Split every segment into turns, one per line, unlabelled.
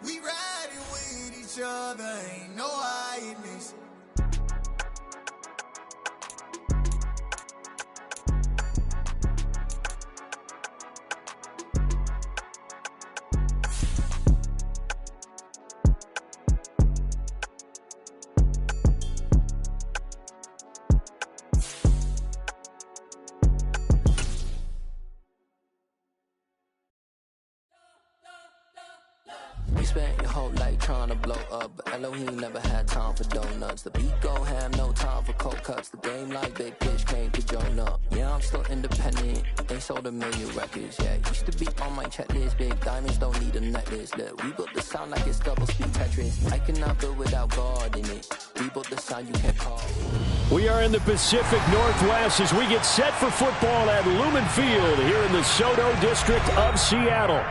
We riding with each other, ain't no hiding this.
You spent your whole life trying to blow up, but Elohim never had time for donuts. The beat go ham, no time for cold cuts. The game like Big Pitch came to join up. Yeah, I'm still independent, ain't sold a million records. Yeah, used to be on my checklist. Big diamonds don't need a necklace. Look, we built the sound like it's double speed Tetris. I cannot build without God in it. We built the sound you can't call.
We are in the Pacific Northwest as we get set for football at Lumen Field here in the Soto District of Seattle.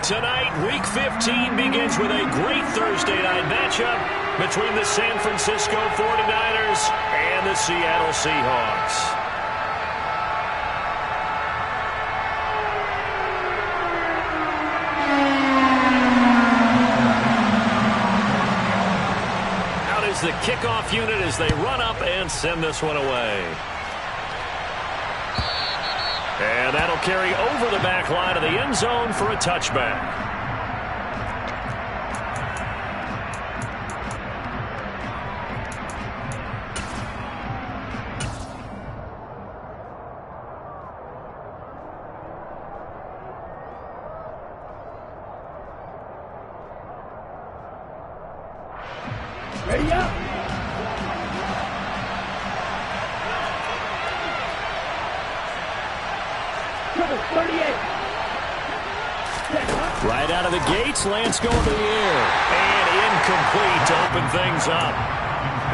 Tonight, Week 15 begins with a great Thursday night matchup between the San Francisco 49ers and the Seattle Seahawks. Out is the kickoff unit as they run up and send this one away. And that'll carry over the back line of the end zone for a touchback. Ready up. Right out of the gates, Lance going to the air. And incomplete to open things up.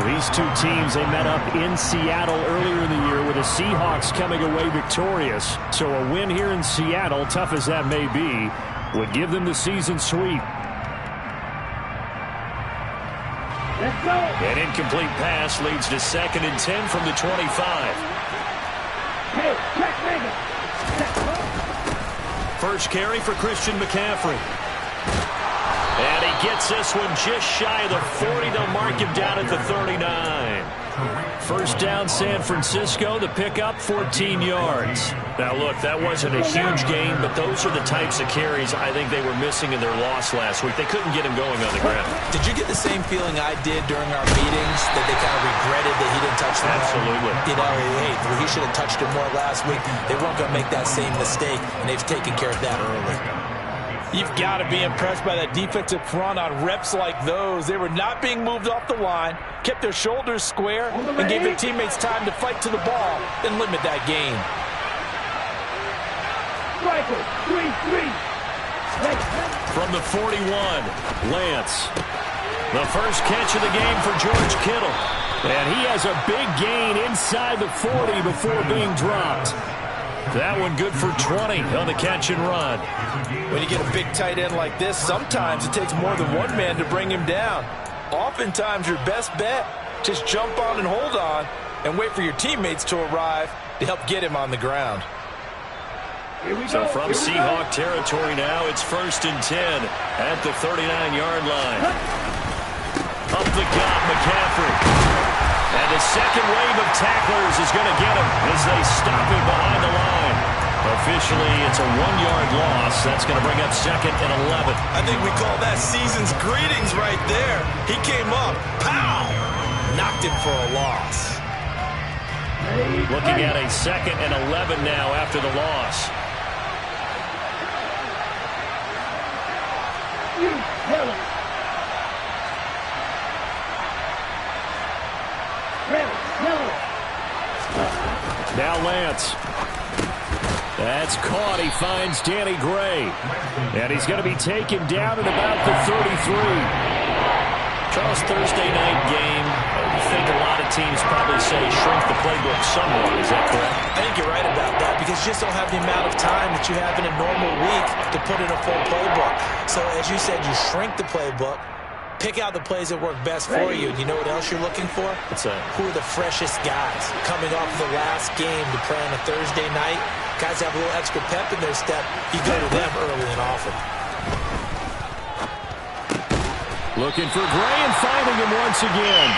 These two teams, they met up in Seattle earlier in the year with the Seahawks coming away victorious. So a win here in Seattle, tough as that may be, would give them the season sweep.
Let's go.
An incomplete pass leads to 2nd and 10 from the 25.
Hey, check Megan.
First carry for Christian McCaffrey. And he gets this one just shy of the 40. They'll mark him down at the 39. First down, San Francisco. The pickup, 14 yards. Now, look, that wasn't a huge gain, but those are the types of carries I think they were missing in their loss last week. They couldn't get him going on the ground.
Did you get the same feeling I did during our meetings, that they kind of regretted that he didn't touch the ball?
Absolutely.
You know, hey, he should have touched it more last week. They weren't going to make that same mistake, and they've taken care of that early.
You've got to be impressed by that defensive front on reps like those. They were not being moved off the line, kept their shoulders square, and gave their teammates time to fight to the ball, then limit that gain.
From the 41, Lance. The first catch of the game for George Kittle. And he has a big gain inside the 40 before being dropped. That one good for 20 on the catch and run.
When you get a big tight end like this, sometimes it takes more than one man to bring him down. Oftentimes, your best bet, just jump on and hold on and wait for your teammates to arrive to help get him on the ground.
So from Seahawk territory now, it's 1st and 10 at the 39-yard line. Up the gut, McCaffrey. And the second wave of tacklers is going to get him as they stop him behind the line. Officially, it's a 1-yard loss. That's going to bring up 2nd and 11.
I think we call that season's greetings right there. He came up, pow! Knocked him for a loss.
Looking at a 2nd and 11 now after the loss. Now Lance. That's caught. He finds Danny Gray. And he's going to be taken down at about the 33.
Charles, Thursday night game. I think a lot of teams probably say shrink the playbook somewhat. Is that correct?
I think you're right about that because you just don't have the amount of time that you have in a normal week to put in a full playbook. So as you said, you shrink the playbook. Pick out the plays that work best for you. You know what else you're looking for?
What's that?
Who are the freshest guys coming off the last game to play on a Thursday night? Guys have a little extra pep in their step. You go to them early and often.
Looking for Gray and finding him once again.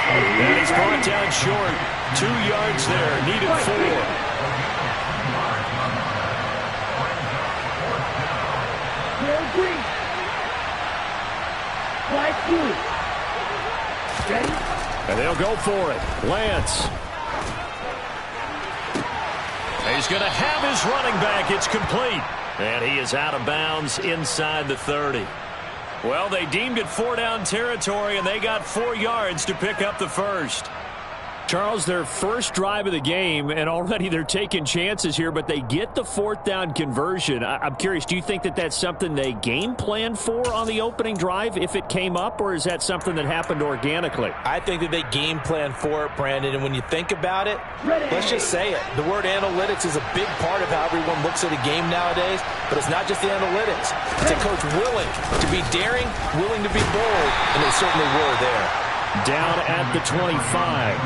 And he's brought down short. 2 yards there. Needed 4. And they'll go for it. Lance. He's going to have his running back. It's complete. And he is out of bounds inside the 30. Well, they deemed it 4-down territory, and they got 4 yards to pick up the first. Charles, their first drive of the game, and already they're taking chances here, but they get the 4th-down conversion. I'm curious, do you think that that's something they game planned for on the opening drive if it came up, or is that something that happened organically?
I think that they game planned for it, Brandon, and when you think about it, let's just say it. The word analytics is a big part of how everyone looks at a game nowadays, but it's not just the analytics. It's a coach willing to be daring, willing to be bold, and they certainly were there.
Down at the 25.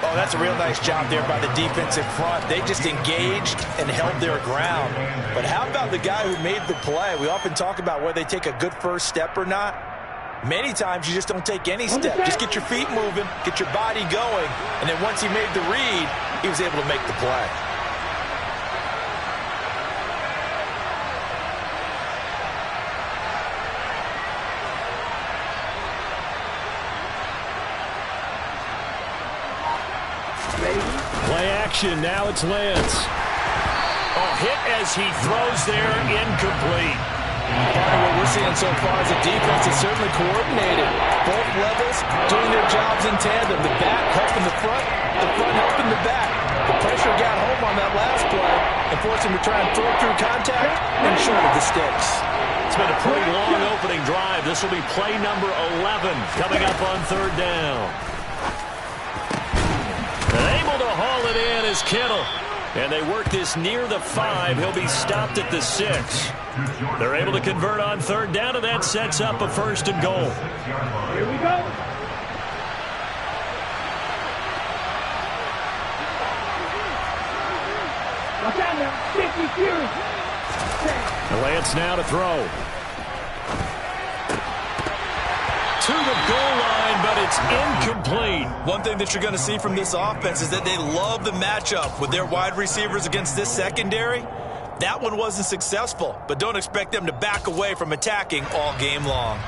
Oh, that's a real nice job there by the defensive front. They just engaged and held their ground. But how about the guy who made the play? We often talk about whether they take a good first step or not. Many times you just don't take any step. Just get your feet moving, get your body going, and then once he made the read, he was able to make the play.
Play action. Now it's Lance.
Oh, hit as he throws there, incomplete.
Part of what we're seeing so far is the defense is certainly coordinated. Both levels doing their jobs in tandem. The back helping the front helping the back. The pressure got home on that last play and forced him to try and throw through contact and short of the sticks.
It's been a pretty long opening drive. This will be play number 11 coming up on 3rd down. Able to haul it in is Kittle. And they work this near the 5. He'll be stopped at the 6. They're able to convert on 3rd down, and that sets up a 1st and goal.
Here we go. Watch out now. 50 Fury.
Lance now to throw. To the goal line, but it's incomplete.
One thing that you're going to see from this offense is that they love the matchup with their wide receivers against this secondary. That one wasn't successful, but don't expect them to back away from attacking all game long.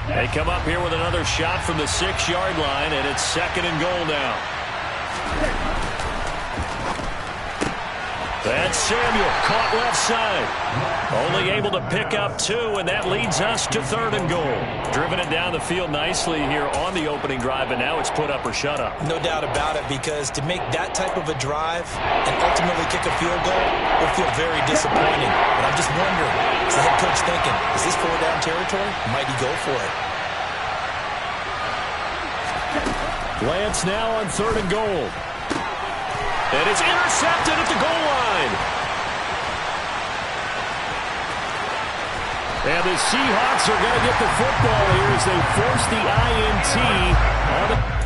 They come up here with another shot from the 6-yard line, and it's 2nd and goal now. That's Samuel, caught left side. Only able to pick up 2, and that leads us to 3rd and goal. Driven it down the field nicely here on the opening drive, and now it's put up or shut up.
No doubt about it, because to make that type of a drive and ultimately kick a field goal will feel very disappointing. But I'm just wondering, is the head coach thinking, is this 4-down territory? Might he go for it?
Lance now on 3rd and goal. And it's intercepted at the goal line. And the Seahawks are going to get the football here as they force the INT on the...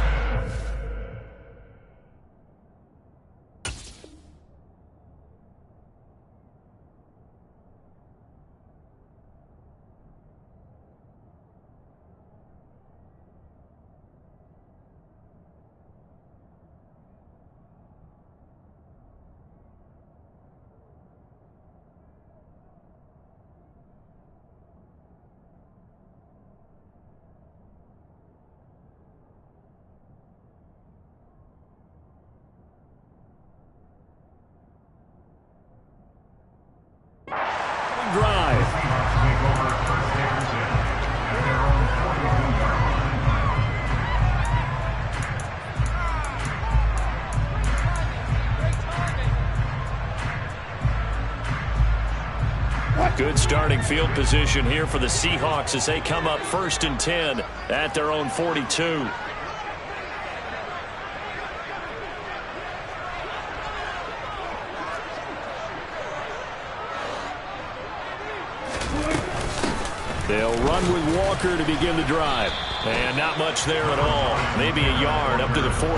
drive. Good starting field position here for the Seahawks as they come up 1st and 10 at their own 42. They'll run with Walker to begin the drive. And not much there at all. Maybe a yard up to the 43.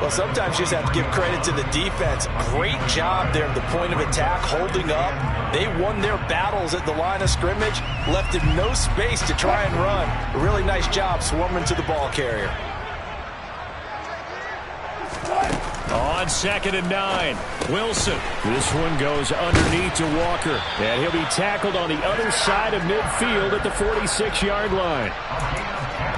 Well, sometimes you just have to give credit to the defense. Great job there at the point of attack, holding up. They won their battles at the line of scrimmage, left him no space to try and run. A really nice job swarming to the ball carrier.
On 2nd and 9, Wilson. This one goes underneath to Walker. And he'll be tackled on the other side of midfield at the 46-yard line.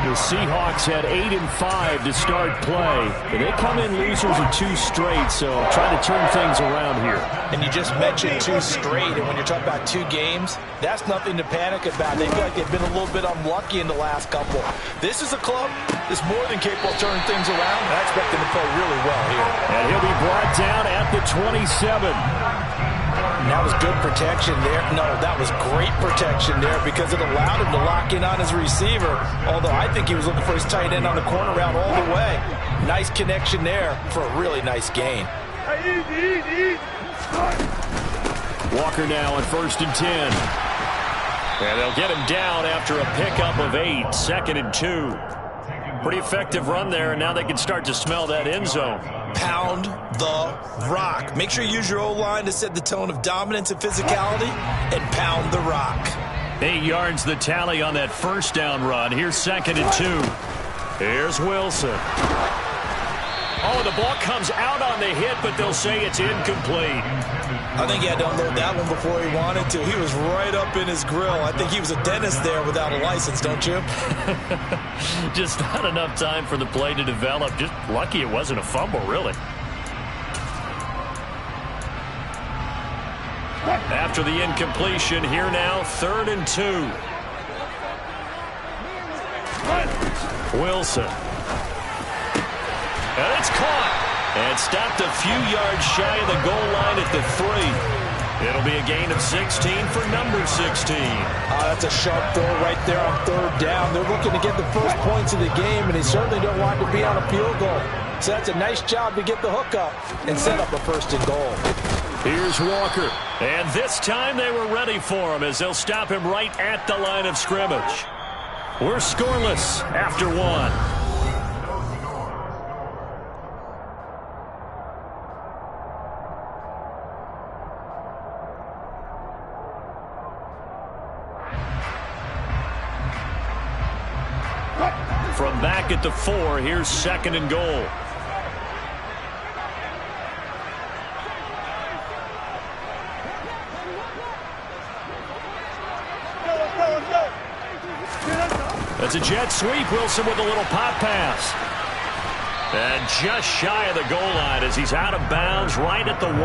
The Seahawks had 8 and 5 to start play. And they come in losers of 2 straight, so trying to turn things around here.
And you just mentioned 2 straight, and when you're talking about 2 games, that's nothing to panic about. They feel like they've been a little bit unlucky in the last couple. This is a club that's more than capable of turning things around, and I expect them to play really well here.
And he'll be brought down at the 27.
And that was good protection there. No, that was great protection there because it allowed him to lock in on his receiver, although I think he was looking for his tight end on the corner route all the way. Nice connection there for a really nice gain.
Walker now on 1st and 10. And they'll get him down after a pickup of 8, 2nd and 2. Pretty effective run there, and now they can start to smell that end zone.
Pound the rock. Make sure you use your O-line to set the tone of dominance and physicality, and pound the rock.
8 yards the tally on that 1st down run. Here's 2nd and 2. Here's Wilson. Oh, the ball comes out on the hit, but they'll say it's incomplete.
I think he had to unload that one before he wanted to. He was right up in his grill. I think he was a dentist there without a license, don't you?
Just not enough time for the play to develop. Just lucky it wasn't a fumble, really. After the incompletion, here now, 3rd and 2. Wilson. And it's caught. And stopped a few yards shy of the goal line at the 3. It'll be a gain of 16 for number 16.
That's a sharp throw right there on 3rd down. They're looking to get the first points of the game, and they certainly don't want to be on a field goal. So that's a nice job to get the hook up and set up a 1st and goal.
Here's Walker. And this time they were ready for him as they'll stop him right at the line of scrimmage. We're scoreless after 1. From back at the 4, here's 2nd and goal. That's a jet sweep. Wilson with a little pop pass. And just shy of the goal line as he's out of bounds right at the 1.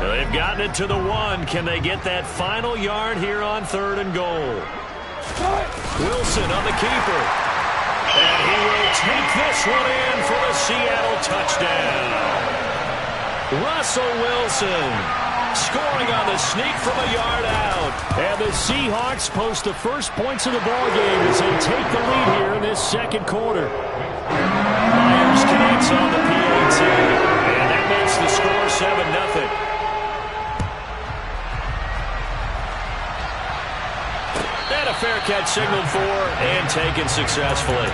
They've gotten it to the 1. Can they get that final yard here on 3rd and goal? Wilson on the keeper. And he will take this one in for the Seattle touchdown. Russell Wilson scoring on the sneak from a yard out. And the Seahawks post the first points of the ballgame as they take the lead here in this 2nd quarter. Myers connects on the PAT. And that makes the score 7-0. And a fair catch signaled for and taken successfully.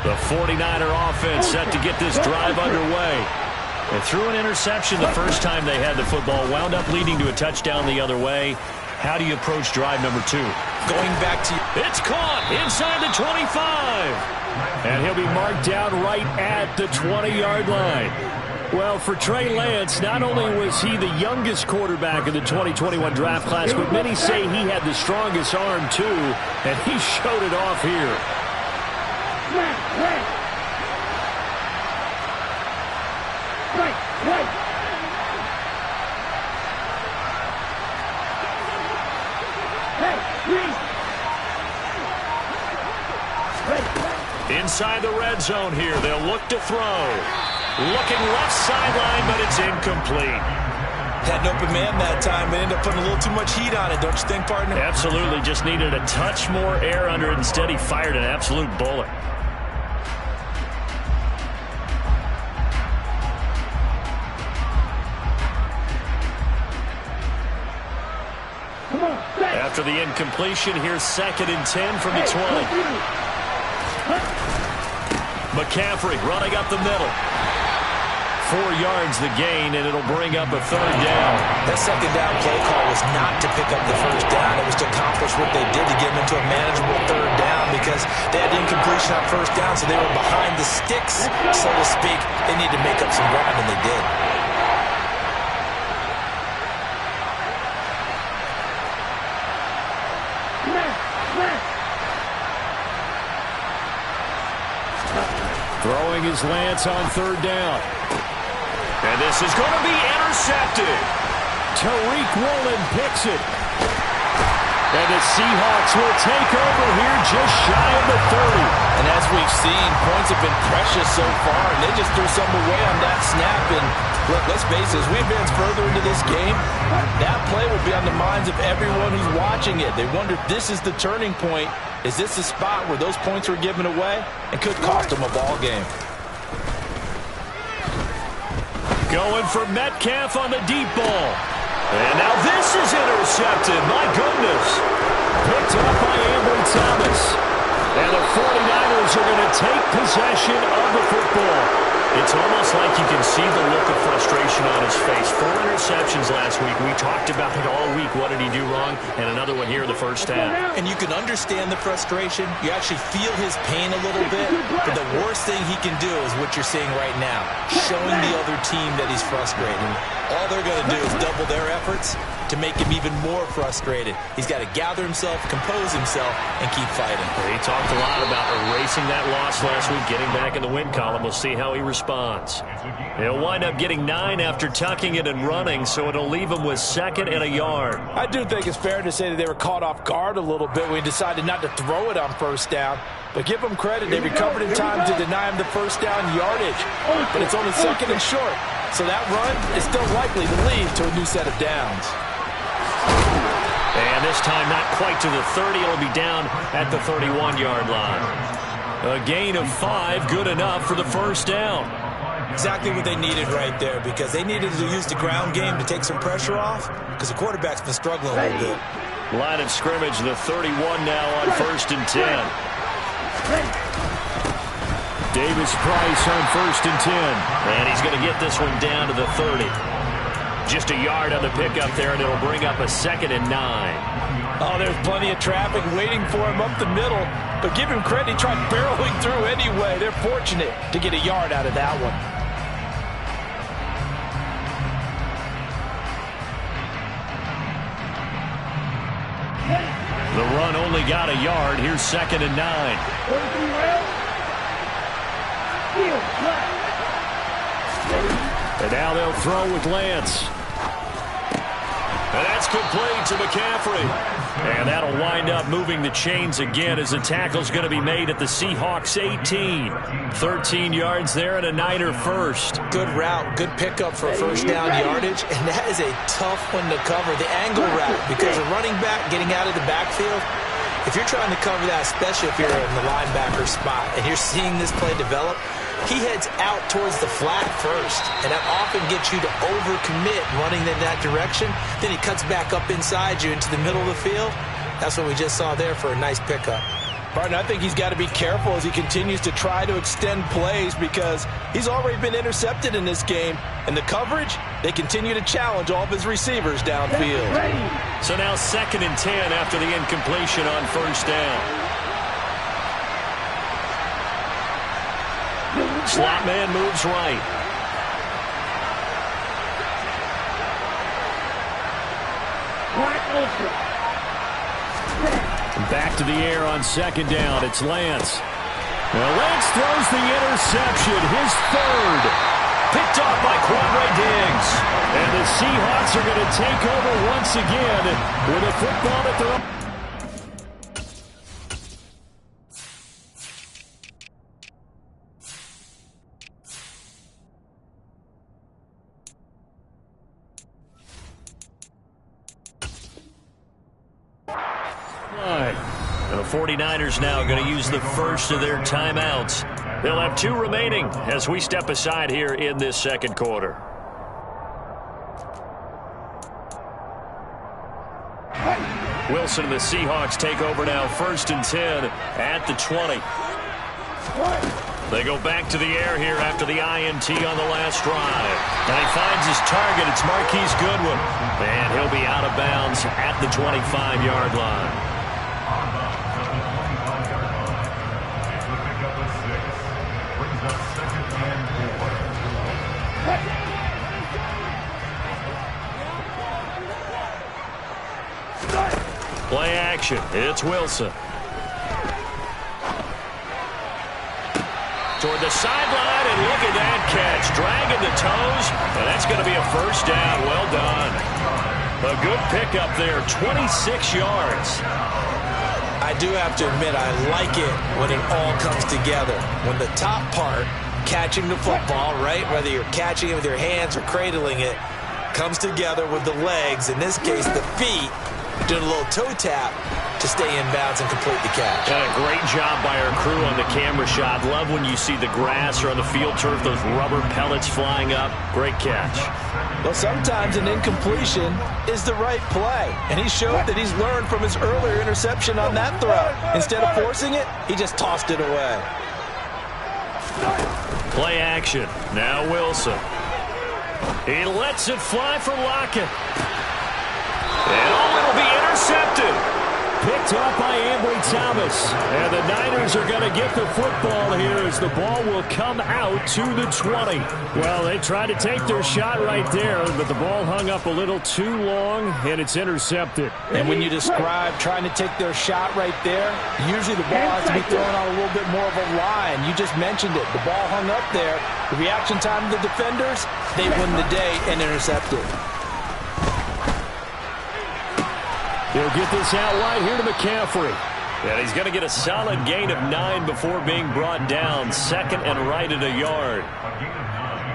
The 49er offense set to get this drive underway. They threw an interception the first time they had the football, wound up leading to a touchdown the other way. How do you approach drive number 2?
Going back to...
It's caught inside the 25. And he'll be marked down right at the 20-yard line. Well, for Trey Lance, not only was he the youngest quarterback in the 2021 draft class, but many say he had the strongest arm, too, and he showed it off here. Inside the red zone here, they'll look to throw. Looking left sideline, but it's incomplete.
Had an open man that time, but ended up putting a little too much heat on it, don't you think, partner?
Absolutely. Just needed a touch more air under it. Instead, he fired an absolute bullet. After the incompletion, here's 2nd and 10 from the 20. McCaffrey running up the middle. 4 yards the gain, and it'll bring up a 3rd down.
That 2nd down play call was not to pick up the 1st down. It was to accomplish what they did to get them into a manageable 3rd down because they had incompletion on 1st down, so they were behind the sticks, so to speak. They needed to make up some ground, and they did.
Throwing his Lance on 3rd down. And this is going to be intercepted. Tariq Woolen picks it. And the Seahawks will take over here just shy of the 30.
And as we've seen, points have been precious so far, and they just threw some away on that snap. And look, let's face it, as we advance further into this game, that play will be on the minds of everyone who's watching it. They wonder if this is the turning point. Is this the spot where those points were given away? It could cost them a ball game.
Going for Metcalf on the deep ball. And now this is intercepted. My goodness. Picked up by Ambry Thomas. And the 49ers are going to take possession of the football. It's almost like you can see the look of frustration on his face. 4 interceptions last week. We talked about it all week. What did he do wrong? And another one here in the 1st half.
And you can understand the frustration. You actually feel his pain a little bit. But the worst thing he can do is what you're seeing right now, showing the other team that he's frustrated. All they're going to do is double their efforts to make him even more frustrated. He's got to gather himself, compose himself, and keep fighting.
He talked a lot about erasing that loss last week, getting back in the win column. We'll see how he responds. He'll wind up getting 9 after tucking it and running, so it'll leave him with 2nd and a yard.
I do think it's fair to say that they were caught off guard a little bit when he decided not to throw it on 1st down. But give them credit. They recovered in time to deny him the 1st down yardage. But it's only 2nd and short. So that run is still likely to lead to a new set of downs.
And this time not quite to the 30. It'll be down at the 31-yard line. A gain of 5, good enough for the 1st down.
Exactly what they needed right there, because they needed to use the ground game to take some pressure off, because the quarterback's been struggling a little bit.
Line of scrimmage, the 31 now on 1st and 10. Davis Price on 1st and 10. And he's going to get this one down to the 30. Just a yard on the pickup there, and it'll bring up a 2nd and 9.
Oh, there's plenty of traffic waiting for him up the middle. But give him credit, he tried barreling through anyway. They're fortunate to get a yard out of that one.
The run only got a yard. Here's 2nd and 9. And now they'll throw with Lance. And that's complete to McCaffrey. And that'll wind up moving the chains again as the tackle's going to be made at the Seahawks 18. 13 yards there and a Niner first.
Good route, good pickup for 1st down yardage, and that is a tough one to cover, the angle route, because a running back getting out of the backfield, if you're trying to cover that, especially if you're in the linebacker spot and you're seeing this play develop, he heads out towards the flat first, and that often gets you to overcommit running in that direction. Then he cuts back up inside you into the middle of the field. That's what we just saw there for a nice pickup.
Partner, I think he's got to be careful as he continues to try to extend plays because he's already been intercepted in this game. And the coverage, they continue to challenge all of his receivers downfield.
So now 2nd and 10 after the incompletion on 1st down. Slot man moves right. Back to the air on 2nd down. It's Lance. Well, Lance throws the interception, his 3rd. Picked off by Quandre Diggs. And the Seahawks are going to take over once again with a football at their own. The 49ers now going to use the first of their timeouts. They'll have 2 remaining as we step aside here in this second quarter. Wilson and the Seahawks take over now, 1st and 10 at the 20. They go back to the air here after the INT on the last drive. And he finds his target. It's Marquise Goodwin. And he'll be out of bounds at the 25-yard line. Play action. It's Wilson. Toward the sideline, and look at that catch. Dragging the toes, and that's going to be a first down. Well done. A good pickup there, 26 yards.
I do have to admit, I like it when it all comes together. When the top part, catching the football, right, whether you're catching it with your hands or cradling it, comes together with the legs, in this case the feet, doing a little toe tap to stay in bounds and complete the catch.
And a great job by our crew on the camera shot. Love when you see the grass or on the field turf, those rubber pellets flying up. Great catch.
Well, sometimes an incompletion is the right play, and he showed that he's learned from his earlier interception on that throw. Instead of forcing it, he just tossed it away.
Play action. Now Wilson. He lets it fly for Lockett. And it'll be intercepted. Picked up by Ambry Thomas. And the Niners are going to get the football here as the ball will come out to the 20. Well, they tried to take their shot right there, but the ball hung up a little too long, and it's intercepted.
And when you describe trying to take their shot right there, usually the ball has to be thrown on a little bit more of a line. You just mentioned it. The ball hung up there. The reaction time of the defenders, they win the day and intercept it.
He'll get this out wide here to McCaffrey. And he's going to get a solid gain of 9 before being brought down. 2nd and right at a yard.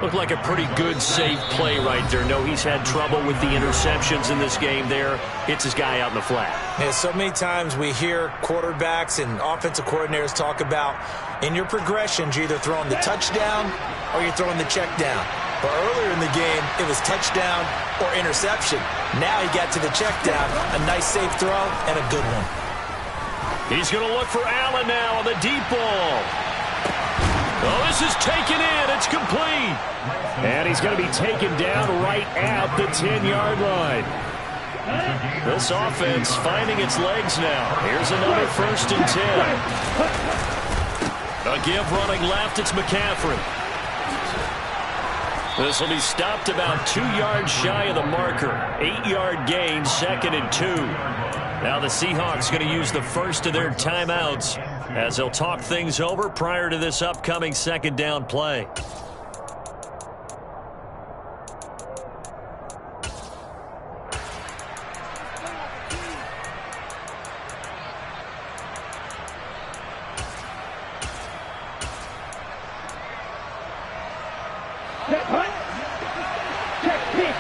Looked like a pretty good, safe play right there. No, he's had trouble with the interceptions in this game there. Hits his guy out in the flat.
Yeah, so many times we hear quarterbacks and offensive coordinators talk about in your progressions, you're either throwing the touchdown or you're throwing the check down. But earlier in the game, it was touchdown or interception. Now he got to the check down. A nice safe throw and a good one.
He's going to look for Allen now on the deep ball. Oh, this is taken in. It's complete. And he's going to be taken down right at the 10-yard line. This offense finding its legs now. Here's another 1st and 10. A give running left. It's McCaffrey. This will be stopped about 2 yards shy of the marker. 8-yard gain, 2nd and 2. Now the Seahawks going to use the first of their timeouts as they'll talk things over prior to this upcoming 2nd down play.
Check punt. Check pick.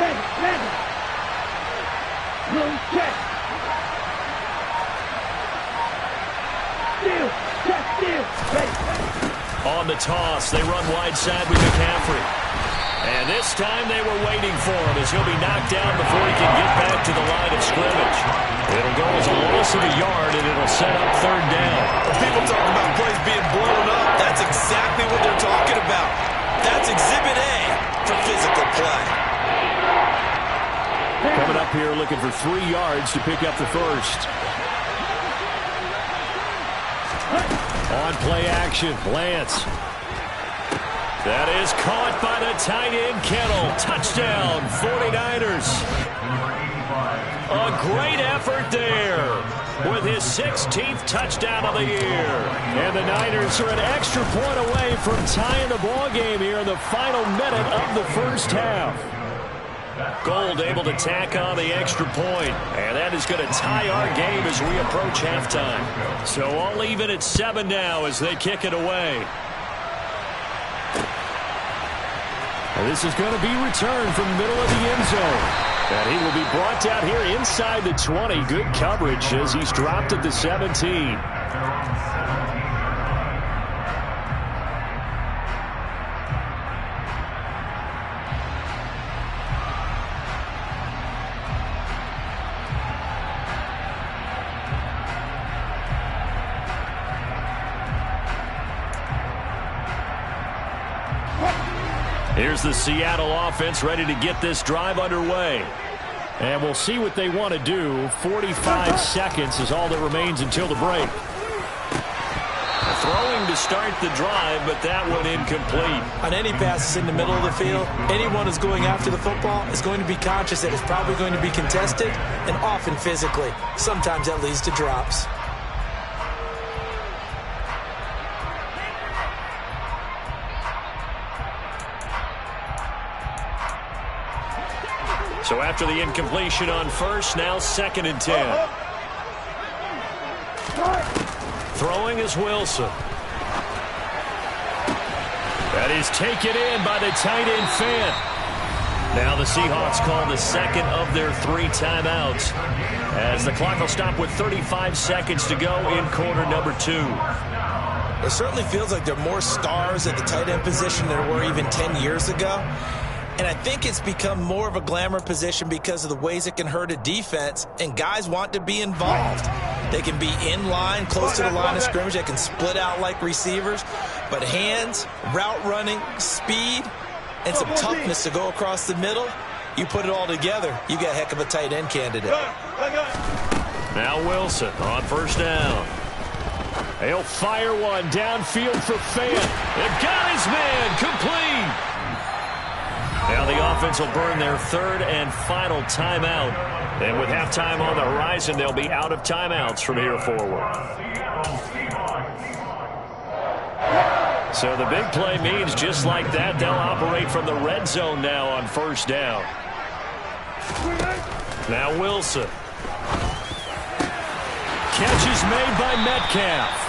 Ready. Blue check. Steal. Check steal. Ready.
On the toss, they run wide side with McCaffrey. And this time they were waiting for him as he'll be knocked down before he can get back to the line of scrimmage. It'll go as a loss of a yard, and it'll set up 3rd down.
When people talk about plays being blown up, that's exactly what they're talking about. That's Exhibit A for physical play.
Coming up here looking for 3 yards to pick up the first. On play action, Lance. That is caught by the tight end, Kittle. Touchdown, 49ers. A great effort there with his 16th touchdown of the year. And the Niners are an extra point away from tying the ball game here in the final minute of the first half. Gold able to tack on the extra point, and that is going to tie our game as we approach halftime. So all even at 7 now as they kick it away. And this is going to be returned from the middle of the end zone. And he will be brought down here inside the 20. Good coverage as he's dropped at the 17. Here's the Seattle offense ready to get this drive underway. And we'll see what they want to do. 45 seconds is all that remains until the break. Throwing to start the drive, but that one incomplete.
On any passes in the middle of the field, anyone who's going after the football is going to be conscious that it's probably going to be contested and often physically. Sometimes that leads to drops.
So after the incompletion on first, now 2nd and 10. Throwing is Wilson. That is taken in by the tight end Fant. Now the Seahawks call the second of their 3 timeouts as the clock will stop with 35 seconds to go in quarter number 2.
It certainly feels like there are more stars at the tight end position than there were even 10 years ago. And I think it's become more of a glamour position because of the ways it can hurt a defense, and guys want to be involved. They can be in line, close to the line of scrimmage. They can split out like receivers. But hands, route running, speed, and some toughness to go across the middle, you put it all together, you got a heck of a tight end candidate.
Now Wilson on first down. He'll fire one downfield for Fant. They've got his man complete. Now the offense will burn their 3rd and final timeout. And with halftime on the horizon, they'll be out of timeouts from here forward. So the big play means just like that, they'll operate from the red zone now on first down. Now Wilson. Catch is made by Metcalf.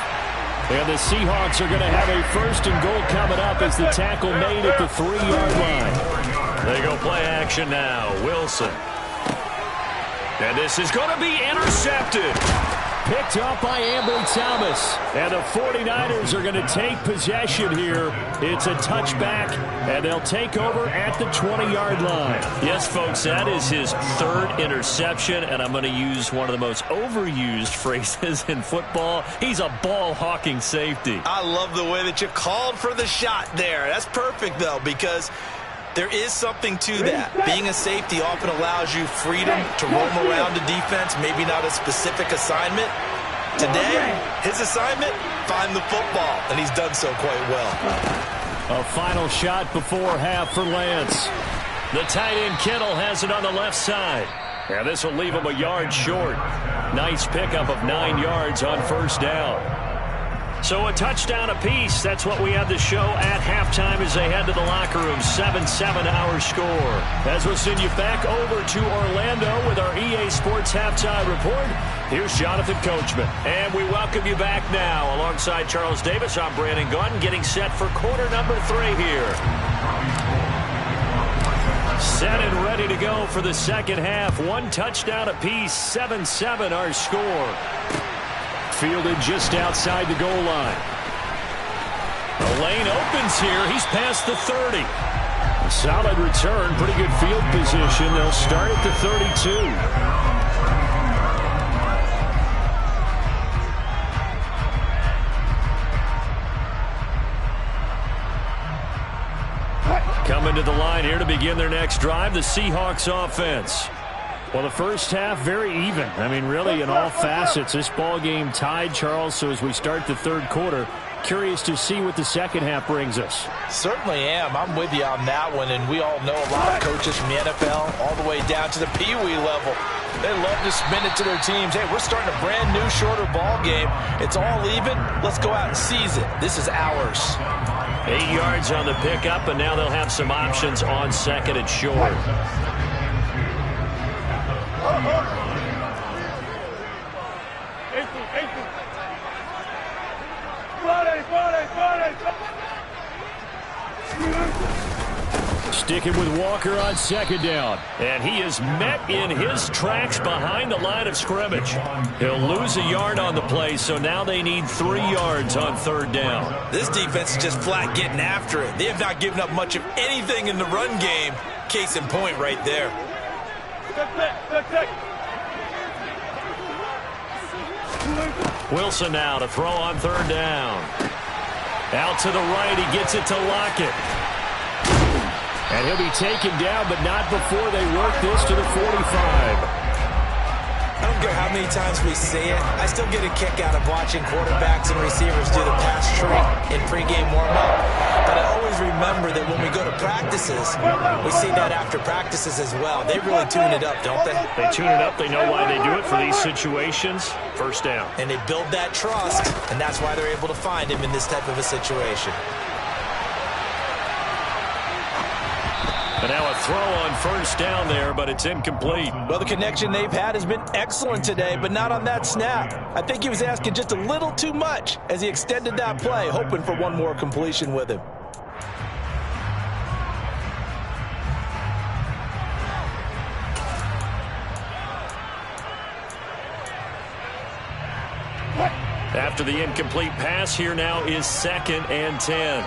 And the Seahawks are going to have a 1st and goal coming up as the tackle made at the 3-yard line. They go play action now. Wilson. And this is going to be intercepted. Picked up by Ambry Thomas. And the 49ers are going to take possession here. It's a touchback, and they'll take over at the 20-yard line. Yes, folks, that is his 3rd interception, and I'm going to use one of the most overused phrases in football. He's a ball-hawking safety.
I love the way that you called for the shot there. That's perfect, though, because there is something to that. Being a safety often allows you freedom to roam around the defense, maybe not a specific assignment. Today, his assignment, find the football, and he's done so quite well.
A final shot before half for Lance. The tight end Kittle has it on the left side. And this will leave him a yard short. Nice pickup of 9 yards on first down. So a touchdown apiece. That's what we have the show at halftime as they head to the locker room. 7-7 our score. As we'll send you back over to Orlando with our EA Sports Halftime Report. Here's Jonathan Coachman. And we welcome you back now. Alongside Charles Davis, I'm Brandon Gaudin, getting set for quarter number 3 here. Set and ready to go for the second half. 1 touchdown apiece. 7-7 our score. Fielded just outside the goal line. The lane opens here. He's past the 30. A solid return. Pretty good field position. They'll start at the 32. Coming to the line here to begin their next drive, the Seahawks offense. Well, the first half, very even. I mean, really, in all facets, this ball game tied, Charles. So as we start the 3rd quarter, curious to see what the second half brings us.
Certainly am. I'm with you on that one, and we all know a lot of coaches from the NFL all the way down to the Pee-wee level. They love to spin it to their teams. Hey, we're starting a brand new, shorter ball game. It's all even. Let's go out and seize it. This is ours.
8 yards on the pickup, and now they'll have some options on 2nd and short. Working with Walker on second down. And he is met in his tracks behind the line of scrimmage. He'll lose a yard on the play, so now they need 3 yards on third down.
This defense is just flat getting after it. They have not given up much of anything in the run game. Case in point right there.
Wilson now to throw on third down. Out to the right, he gets it to Lockett. And he'll be taken down, but not before they work this to the 45.
I don't care how many times we say it, I still get a kick out of watching quarterbacks and receivers do the pass trick in pregame warm-up. But I always remember that when we go to practices, we see that after practices as well. They really tune it up, don't they?
They tune it up. They know why they do it for these situations. First down.
And they build that trust, and that's why they're able to find him in this type of a situation.
And now a throw on first down there, but it's incomplete.
Well, the connection they've had has been excellent today, but not on that snap. I think he was asking just a little too much as he extended that play, hoping for one more completion with him.
After the incomplete pass, here now is 2nd and 10.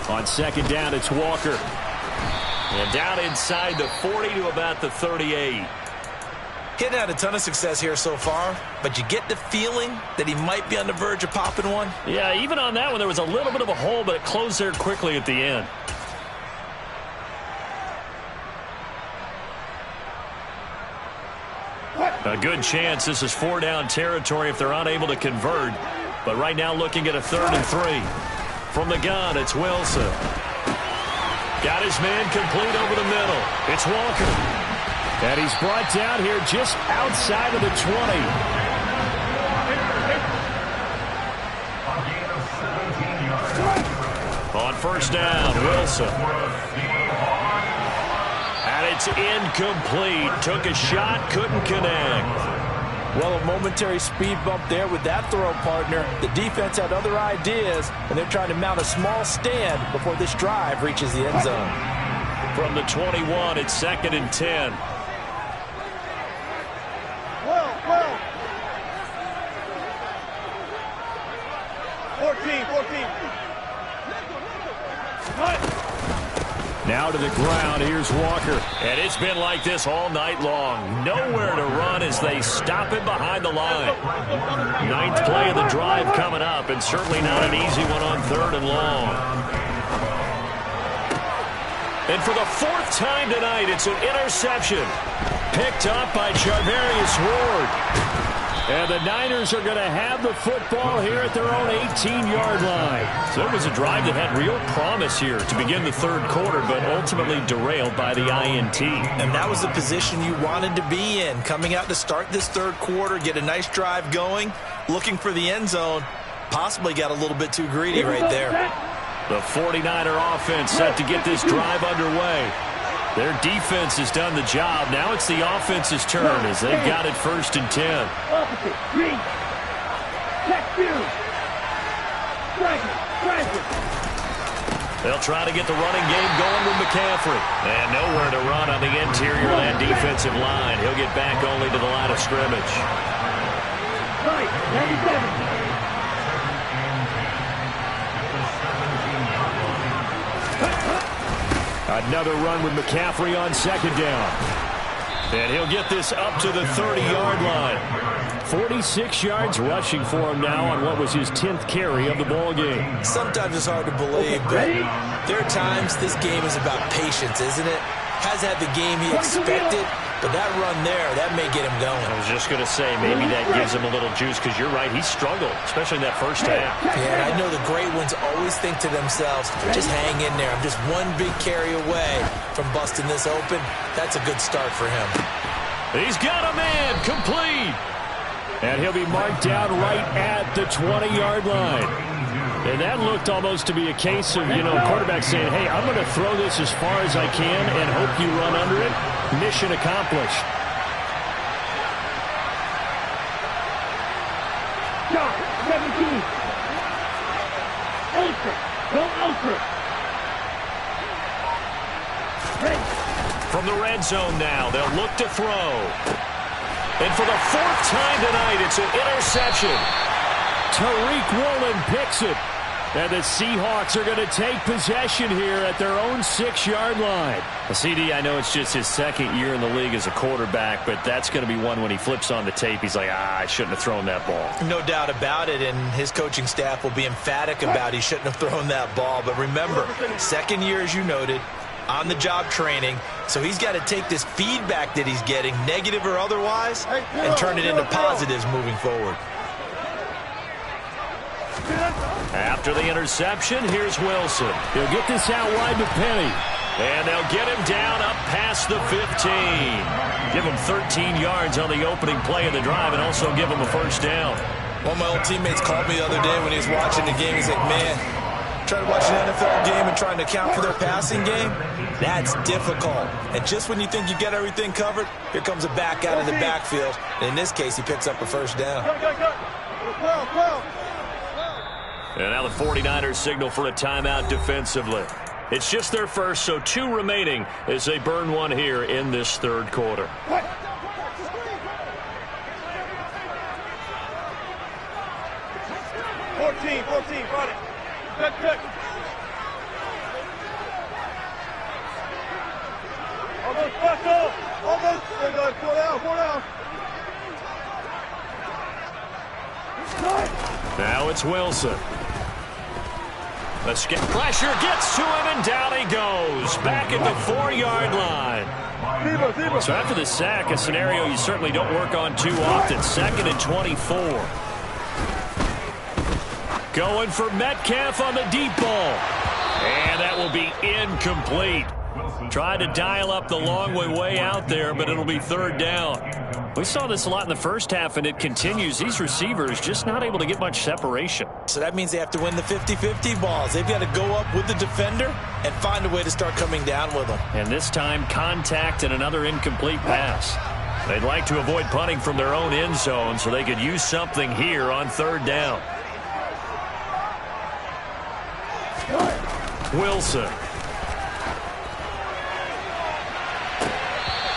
On second down, it's Walker. And down inside the 40 to about the 38.
He hadn't had a ton of success here so far, but you get the feeling that he might be on the verge of popping one.
Yeah, even on that one, there was a little bit of a hole, but it closed there quickly at the end. A good chance this is 4-down territory if they're unable to convert. But right now looking at a 3rd and 3. From the gun, it's Wilson. Got his man complete over the middle. It's Walker. And he's brought down here just outside of the 20. On first down, Wilson. And it's incomplete. Took a shot, couldn't connect.
Well, a momentary speed bump there with that throw, partner. The defense had other ideas, and they're trying to mount a small stand before this drive reaches the end zone.
From the 21, it's 2nd and 10.
Whoa, whoa. 14.
Now to the ground, here's Walker. And it's been like this all night long. Nowhere to run as they stop him behind the line. 9th play of the drive coming up, and certainly not an easy one on 3rd and long. And for the 4th time tonight, it's an interception. Picked up by Charvarius Ward. And the Niners are going to have the football here at their own 18-yard line. So it was a drive that had real promise here to begin the 3rd quarter, but ultimately derailed by the INT.
And that was the position you wanted to be in. Coming out to start this 3rd quarter, get a nice drive going, looking for the end zone. Possibly got a little bit too greedy right there.
The 49er offense set to get this drive underway. Their defense has done the job. Now it's the offense's turn as they've got it 1st and 10.
Opposite. Green. Check two. Strike it.
They'll try to get the running game going with McCaffrey. And nowhere to run on the interior of that defensive line. He'll get back only to the line of scrimmage.
Right. 97.
Another run with McCaffrey on second down. And he'll get this up to the 30-yard line. 46 yards rushing for him now on what was his 10th carry of the ball game.
Sometimes it's hard to believe, but there are times this game is about patience, isn't it? Has had the game he expected, but that run there, that may get him going.
I was just going to say, maybe that gives him a little juice, because you're right, he struggled, especially in that first half.
Yeah, and I know the great ones always think to themselves, just hang in there. I'm just one big carry away from busting this open. That's a good start for him.
He's got a man, complete. And he'll be marked down right at the 20-yard line. And that looked almost to be a case of, quarterback saying, hey, I'm going to throw this as far as I can and hope you run under it. Mission accomplished.
Shot. 17. Ultra. Go ultra.
From the red zone now, they'll look to throw. And for the fourth time tonight, it's an interception.
Tariq Woolen picks it. And the Seahawks are going to take possession here at their own 6-yard line.
CD, I know it's just his second year in the league as a quarterback, but that's going to be one when he flips on the tape. He's like, I shouldn't have thrown that ball.
No doubt about it, and his coaching staff will be emphatic about he shouldn't have thrown that ball. But remember, second year, as you noted, on-the-job training, so he's got to take this feedback that he's getting, negative or otherwise, and turn it into positives moving forward.
After the interception, here's Wilson.
He'll get this out wide to Penny.
And they'll get him down up past the 15. Give him 13 yards on the opening play of the drive and also give him a first down.
One of my old teammates called me the other day when he was watching the game. He's like, man, trying to watch an NFL game and trying to account for their passing game, that's difficult. And just when you think you get everything covered, here comes a back out of the backfield. And in this case, he picks up a first down.
And now the 49ers signal for a timeout defensively. It's just their first, so 2 remaining as they burn one here in this third quarter.
14, got it. Good. Almost back up. Almost. There you go. 4 down.
Now it's Wilson. Let's get pressure, gets to him, and down he goes. Back at the 4-yard line. So after the sack, a scenario you certainly don't work on too often. 2nd and 24. Going for Metcalf on the deep ball. And that will be incomplete. Tried to dial up the long way out there, but it'll be 3rd down. We saw this a lot in the first half, and it continues. These receivers just not able to get much separation.
So that means they have to win the 50-50 balls. They've got to go up with the defender and find a way to start coming down with them.
And this time, contact and another incomplete pass. They'd like to avoid punting from their own end zone so they could use something here on 3rd down. Wilson.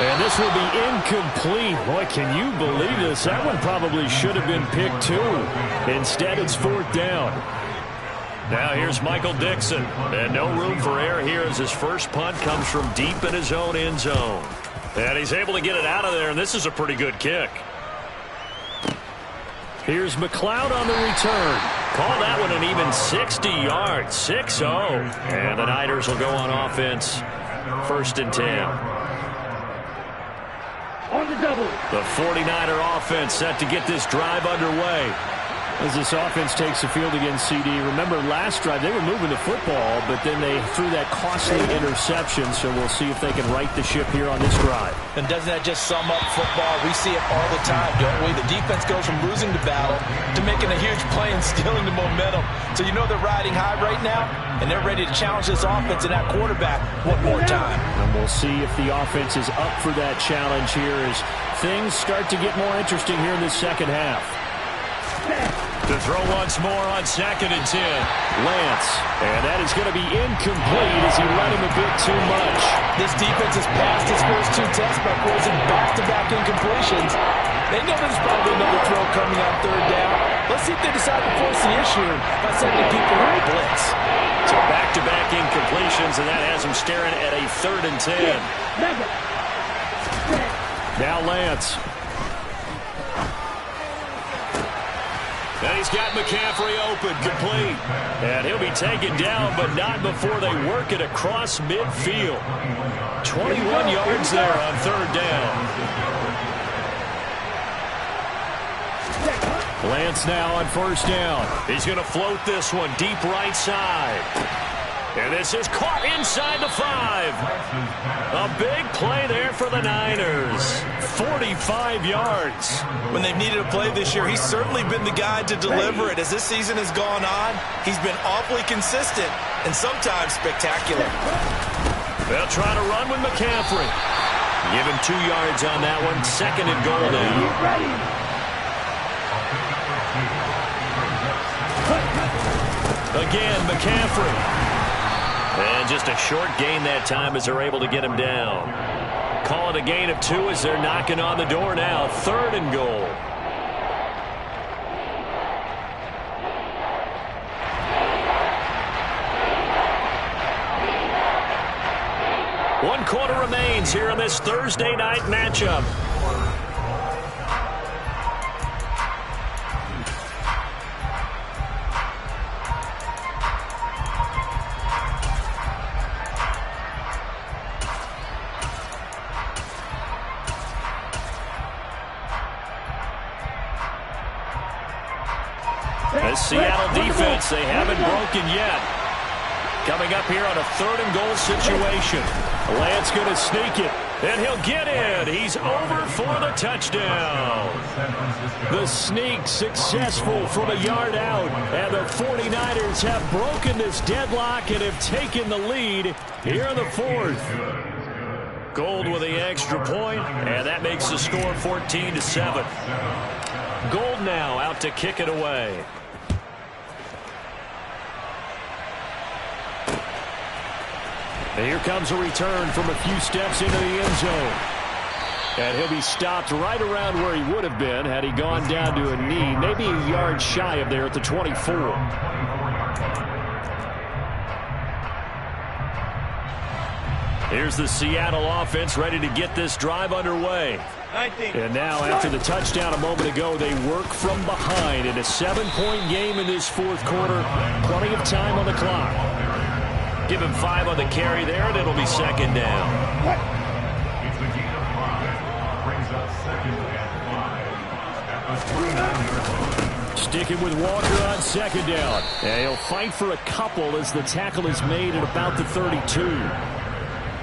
And this will be incomplete. Boy, can you believe this? That one probably should have been picked too. Instead, it's 4th down.
Now here's Michael Dixon. And no room for error here as his first punt comes from deep in his own end zone. And he's able to get it out of there, and this is a pretty good kick.
Here's McLeod on the return.
Call that one an even 60 yards. 6-0. And the Niners will go on offense. 1st and 10.
On the double.
The 49er offense set to get this drive underway.
As this offense takes the field against CD, remember last drive they were moving the football, but then they threw that costly interception, so we'll see if they can right the ship here on this drive.
And doesn't that just sum up football? We see it all the time, don't we? The defense goes from losing the battle to making a huge play and stealing the momentum. So you know they're riding high right now, and they're ready to challenge this offense and that quarterback one more time.
And we'll see if the offense is up for that challenge here as things start to get more interesting here in the second half.
To throw once more on 2nd and 10.
Lance. And that is going to be incomplete as he let him a bit too much.
This defense has passed its first 2 tests by forcing back-to-back incompletions. They know there's probably another throw coming on 3rd down. Let's see if they decide to force the issue by sending people on a blitz.
So back-to-back incompletions, and that has him staring at a 3rd and 10.
Now Lance.
And he's got McCaffrey open, complete. And he'll be taken down, but not before they work it across midfield. 21 yards there on 3rd down.
Lance now on 1st down.
He's going to float this one deep right side. And this is caught inside the 5. A big play there for the Niners. 45 yards.
When they've needed a play this year, he's certainly been the guy to deliver it. As this season has gone on, he's been awfully consistent and sometimes spectacular.
They'll try to run with McCaffrey. Give him 2 yards on that one. 2nd and goal now. Again, McCaffrey. And just a short gain that time as they're able to get him down. Call it a gain of 2 as they're knocking on the door now. 3rd and goal. One quarter remains here in this Thursday night matchup. The Seattle defense, they haven't broken yet. Coming up here on a 3rd and goal situation. Lance going to sneak it, and he'll get in. He's over for the touchdown. The sneak successful from a yard out, and the 49ers have broken this deadlock and have taken the lead here in the 4th. Gold with the extra point, and that makes the score 14-7. Gold now out to kick it away. And here comes a return from a few steps into the end zone. And he'll be stopped right around where he would have been had he gone down to a knee, maybe a yard shy of there at the 24. Here's the Seattle offense ready to get this drive underway. And now after the touchdown a moment ago, they work from behind in a 7-point game in this 4th quarter. Plenty of time on the clock. Give him 5 on the carry there, and it'll be 2nd down. Sticking with Walker on 2nd down. And he'll fight for a couple as the tackle is made at about the 32.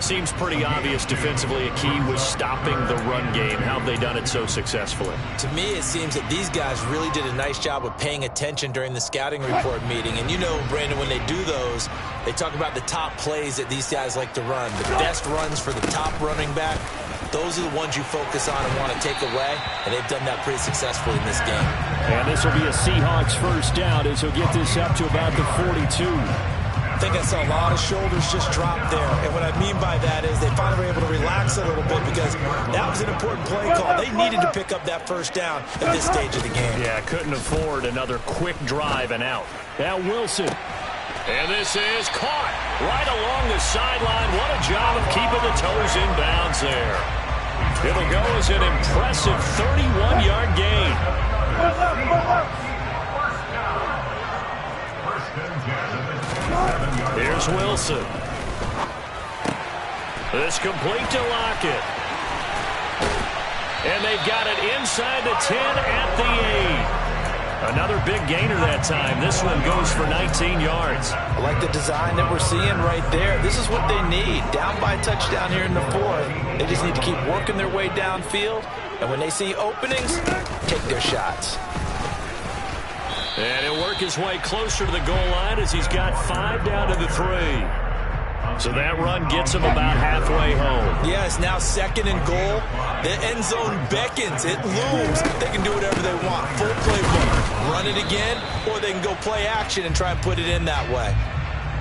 Seems pretty obvious defensively a key was stopping the run game. How have they done it so successfully?
To me, it seems that these guys really did a nice job of paying attention during the scouting report meeting. And you know, Brandon, when they do those, they talk about the top plays that these guys like to run. The best runs for the top running back, those are the ones you focus on and want to take away. And they've done that pretty successfully in this game.
And this will be a Seahawks 1st down as he'll get this up to about the 42.
I think I saw a lot of shoulders just drop there. And what I mean by that is they finally were able to relax a little bit because that was an important play call. They needed to pick up that 1st down at this stage of the game.
Yeah, couldn't afford another quick drive and out.
Now Wilson.
And this is caught right along the sideline. What a job of keeping the toes in bounds there. It'll go as an impressive 31-yard gain. Here's Wilson. This complete to Lockett. And they've got it inside the 10 at the 8. Another big gainer that time. This one goes for 19 yards.
I like the design that we're seeing right there. This is what they need. Down by a touchdown here in the 4th. They just need to keep working their way downfield. And when they see openings, take their shots.
And he'll work his way closer to the goal line as he's got 5 down to the 3. So that run gets him about halfway home.
Yeah, it's now 2nd and goal. The end zone beckons. It looms. They can do whatever they want. Full playbook. Run it again, or they can go play action and try and put it in that way.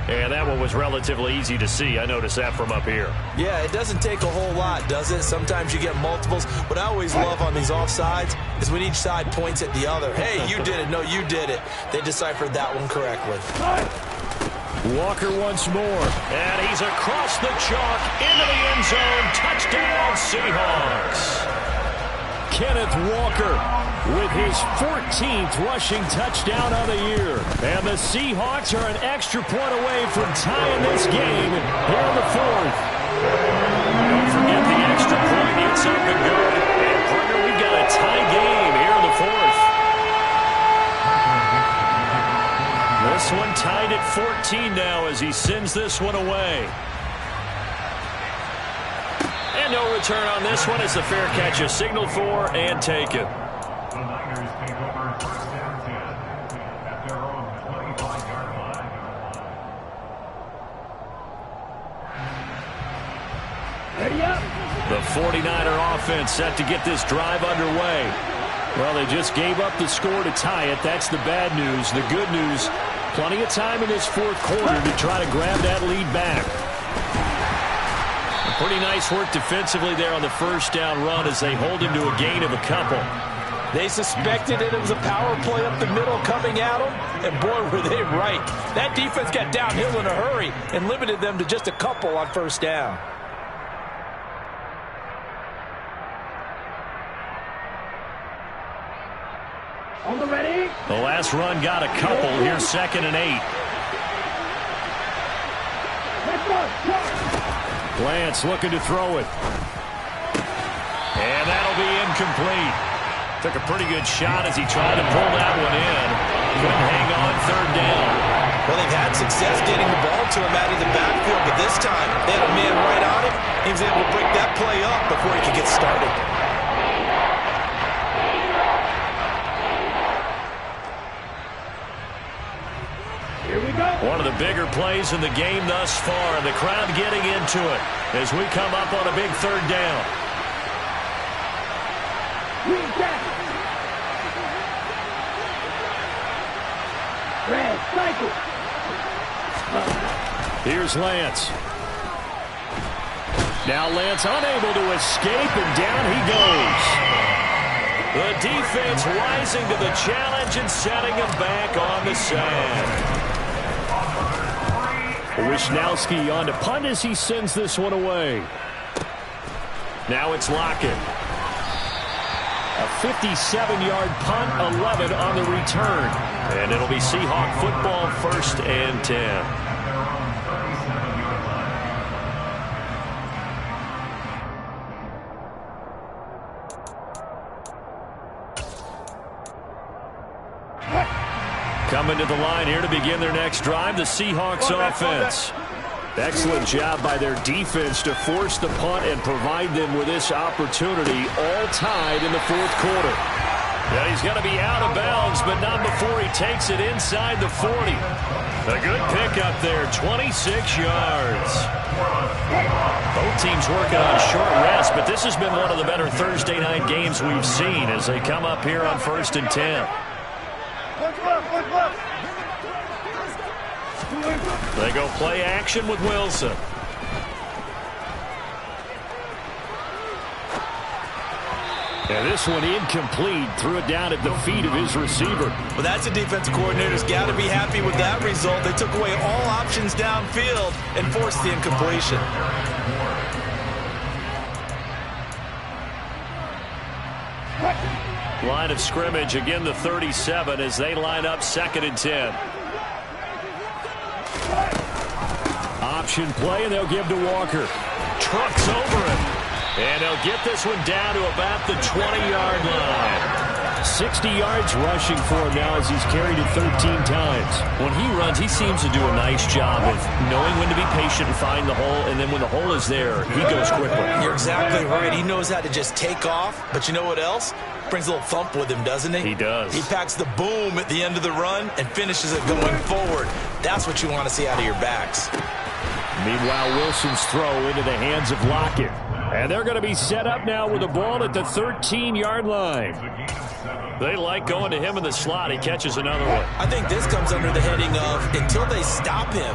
And that one was relatively easy to see. I noticed that from up here.
Yeah, it doesn't take a whole lot, does it? Sometimes you get multiples. What I always love on these offsides is when each side points at the other. Hey, you did it. No, you did it. They deciphered that one correctly.
Walker once more.
And he's across the chalk into the end zone. Touchdown, Seahawks.
Kenneth Walker with his 14th rushing touchdown of the year. And the Seahawks are an extra point away from tying this game here in the 4th.
Don't forget the extra point. It's up and good. And, partner, we've got a tie game here in the 4th. This one tied at 14 now as he sends this one away. And no return on this one as the fair catch is signaled for and taken.
The Niners take over 1st down 10 at their own 25-yard line.
The 49er offense set to get this drive underway.
Well, they just gave up the score to tie it. That's the bad news. The good news, plenty of time in this 4th quarter to try to grab that lead back.
Pretty nice work defensively there on the first down run as they hold him to a gain of a couple.
They suspected it was a power play up the middle coming at them, and boy, were they right. That defense got downhill in a hurry and limited them to just a couple on first down.
On the ready.
The last run got a couple. Here's 2nd and 8. Lance looking to throw it. And that'll be incomplete. Took a pretty good shot as he tried to pull that one in. Couldn't hang on 3rd down.
Well, they've had success getting the ball to him out of the backfield, but this time they had a man right on him. He was able to break that play up before he could get started.
Here we go.
One of the bigger plays in the game thus far. The crowd getting into it as we come up on a big 3rd down.
Red cycle.
Here's Lance. Now Lance unable to escape, and down he goes. The defense rising to the challenge and setting him back on the sand. Wisnowski on to punt as he sends this one away. Now it's Lockett. A 57-yard punt, 11 on the return. And it'll be Seahawk football, 1st and 10. Coming to the line here to begin their next drive, the Seahawks offense. Excellent job by their defense to force the punt and provide them with this opportunity, all tied in the 4th quarter. Yeah, he's going to be out of bounds, but not before he takes it inside the 40. A good pickup there, 26 yards. Both teams working on short rest, but this has been one of the better Thursday night games we've seen as they come up here on 1st and 10. They go play action with Wilson. And this one incomplete. Threw it down at the feet of his receiver.
Well, that's a defensive coordinator's got to be happy with that result. They took away all options downfield and forced the incompletion.
Line of scrimmage, again the 37 as they line up 2nd and 10. Option play, and they'll give to Walker. Trucks over him. And they'll get this one down to about the 20-yard line. 60 yards rushing for him now as he's carried it 13 times. When he runs, he seems to do a nice job of knowing when to be patient and find the hole, and then when the hole is there, he goes quickly.
You're exactly right. He knows how to just take off, but you know what else? Brings a little thump with him, doesn't he?
He does.
He packs the boom at the end of the run and finishes it going forward. That's what you want to see out of your backs.
Meanwhile, Wilson's throw into the hands of Lockett. And they're going to be set up now with the ball at the 13-yard line. They like going to him in the slot. He catches another one.
I think this comes under the heading of until they stop him,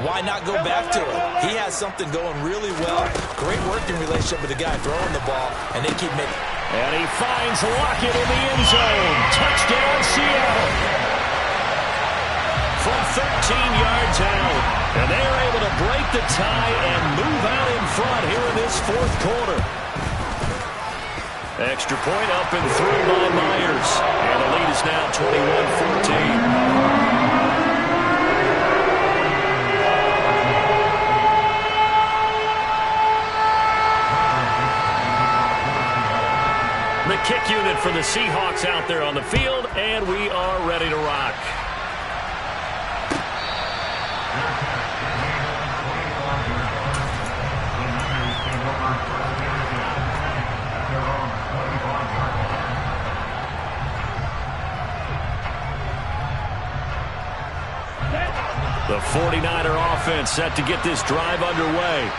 why not go back to him? He has something going really well. Great working relationship with the guy throwing the ball, and they keep making.
And he finds Lockett in the end zone. Touchdown, Seattle. From 13 yards out. And they are able to break the tie and move out in front here in this 4th quarter. Extra point up and through by Myers. And the lead is now 21-14. The kick unit for the Seahawks out there on the field, and we are ready to rock. The 49er offense set to get this drive underway.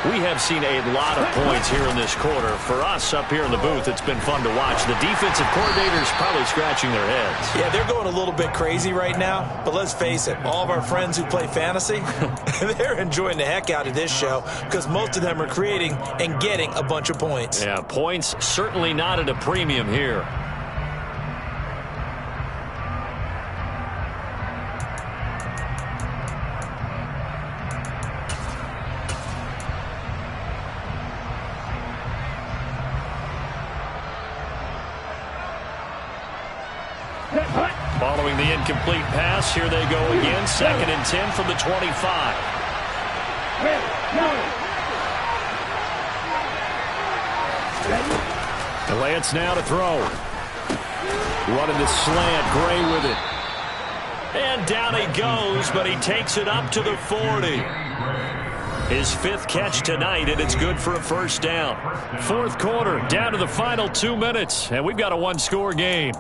We have seen a lot of points here in this quarter. For us up here in the booth, it's been fun to watch. The defensive coordinators probably scratching their heads.
Yeah, they're going a little bit crazy right now, but let's face it, all of our friends who play fantasy, they're enjoying the heck out of this show because most of them are creating and getting a bunch of points.
Yeah, points certainly not at a premium here. Following the incomplete pass, here they go again. 2nd and 10 from the 25. Lance now to throw. Running the slant, Gray with it. And down he goes, but he takes it up to the 40. His 5th catch tonight, and it's good for a first down. 4th quarter, down to the final 2 minutes, and we've got a one-score game.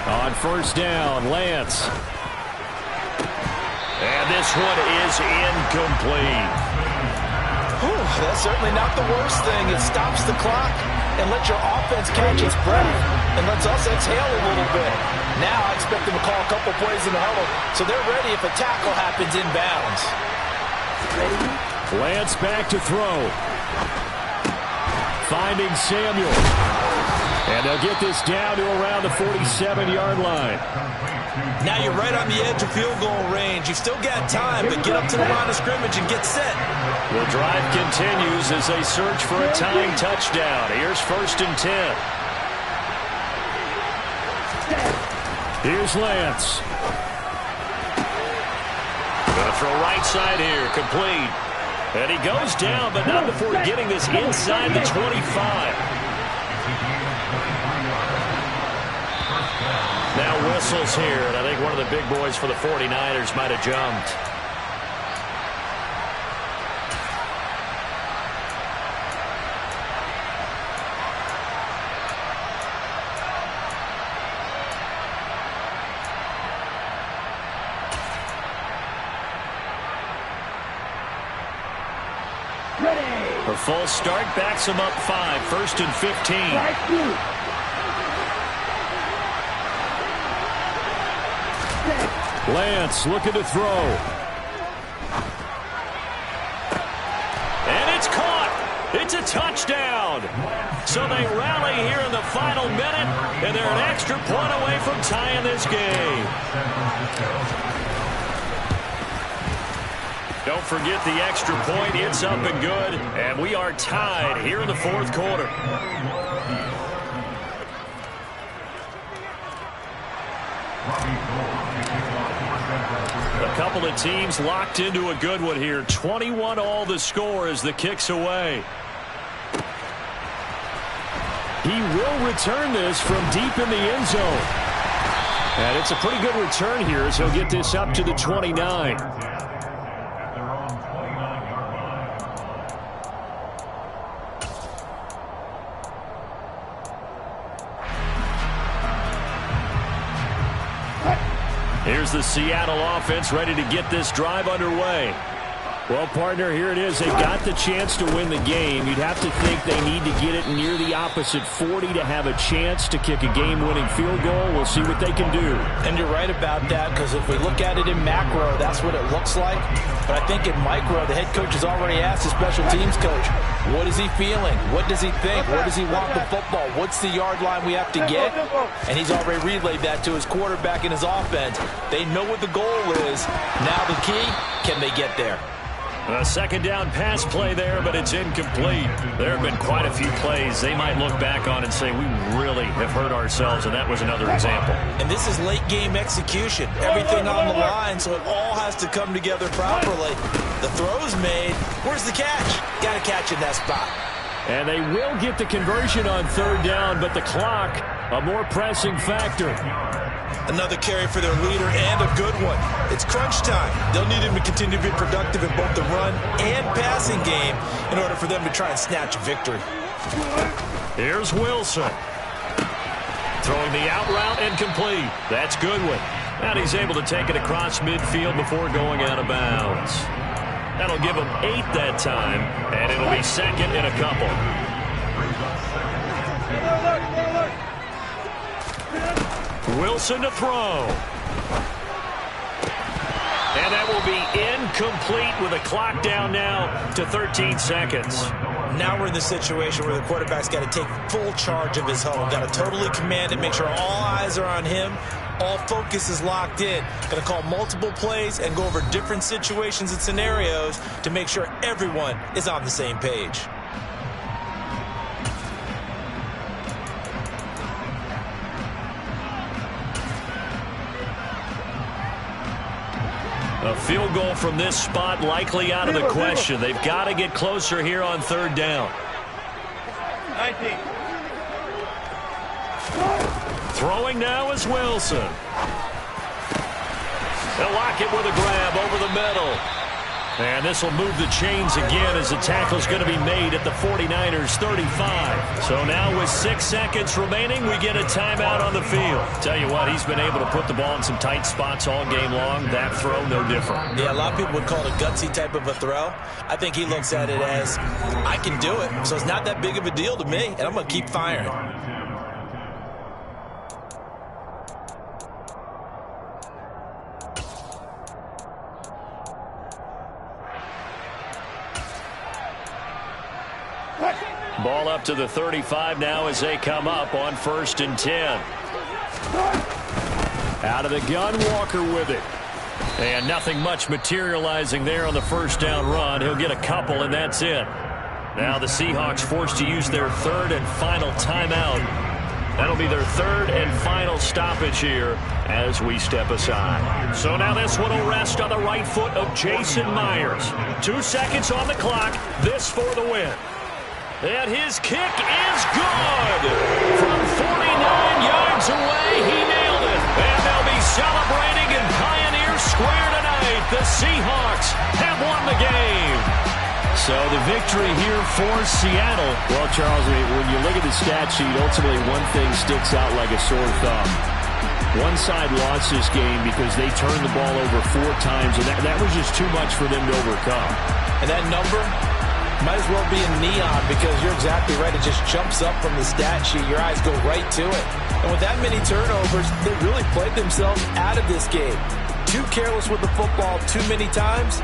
On first down, Lance. And this one is incomplete.
Whew, that's certainly not the worst thing. It stops the clock and lets your offense catch its breath and lets us exhale a little bit. Now I expect them to call a couple plays in the huddle so they're ready if a tackle happens inbounds.
Lance back to throw. Finding Samuel. And they'll get this down to around the 47-yard line.
Now you're right on the edge of field goal range. You've still got time, but get up to the line of scrimmage and get set.
The drive continues as they search for a tying touchdown. Here's 1st and 10.
Here's Lance.
Gonna throw right side here, complete. And he goes down, but not before getting this inside the 25. Now whistles here, and I think one of the big boys for the 49ers might have jumped. A full start backs him up 5, 1st and 15.
Lance looking to throw.
And it's caught. It's a touchdown. So they rally here in the final minute, and they're an extra point away from tying this game. Don't forget the extra point. It's up and good, and we are tied here in the 4th quarter. A couple of teams locked into a good one here. 21-all the score as the kick's away.
He will return this from deep in the end zone. And it's a pretty good return here as he'll get this up to the 29.
Here's the Seattle offense ready to get this drive underway.
Well, partner, here it is. They've got the chance to win the game. You'd have to think they need to get it near the opposite 40 to have a chance to kick a game-winning field goal. We'll see what they can do.
And you're right about that, because if we look at it in macro, that's what it looks like. But I think in micro, the head coach has already asked the special teams coach, what is he feeling? What does he think? Where does he want the football? What's the yard line we have to get? And he's already relayed that to his quarterback and his offense. They know what the goal is. Now the key, can they get there?
A second down pass play there, but it's incomplete. There have been quite a few plays they might look back on and say, we really have hurt ourselves, and that was another example.
And this is late game execution. Everything on the line, so it all has to come together properly. The throw's made. Where's the catch? Got to catch in that spot.
And they will get the conversion on third down, but the clock, a more pressing factor.
Another carry for their leader, and a good one. It's crunch time. They'll need him to continue to be productive in both the run and passing game in order for them to try and snatch a victory.
Here's Wilson. Throwing the out route and complete. That's Goodwin. And he's able to take it across midfield before going out of bounds. That'll give him 8 that time, and it'll be second and a couple. Wilson to throw. And that will be incomplete with the clock down now to 13 seconds.
Now we're in the situation where the quarterback's got to take full charge of his home. Got to totally command it, make sure all eyes are on him. All focus is locked in. Going to call multiple plays and go over different situations and scenarios to make sure everyone is on the same page.
A field goal from this spot likely out of the question. They've got to get closer here on third down.
19.
Throwing now is Wilson. They'll lock it with a grab over the middle. And this will move the chains again as the tackle's going to be made at the 49ers 35. So now with 6 seconds remaining, we get a timeout on the field. Tell you what, he's been able to put the ball in some tight spots all game long. That throw, no different.
Yeah, a lot of people would call it a gutsy type of a throw. I think he looks at it as, I can do it, so it's not that big of a deal to me, and I'm going to keep firing.
Ball up to the 35 now as they come up on 1st and 10.
Out of the gun, Walker with it.
And nothing much materializing there on the first down run. He'll get a couple, and that's it. Now the Seahawks forced to use their 3rd and final timeout. That'll be their 3rd and final stoppage here as we step aside. So now this one will rest on the right foot of Jason Myers. 2 seconds on the clock. This for the win. And his kick is good. From 49 yards away, he nailed it. And they'll be celebrating in Pioneer Square tonight. The Seahawks have won the game. So the victory here for Seattle.
Well, Charles, when you look at the stat sheet, ultimately one thing sticks out like a sore thumb. One side lost this game because they turned the ball over 4 times, and that was just too much for them to overcome.
And that number might as well be in neon because you're exactly right. It just jumps up from the stat sheet. Your eyes go right to it. And with that many turnovers, they really played themselves out of this game. Too careless with the football too many times.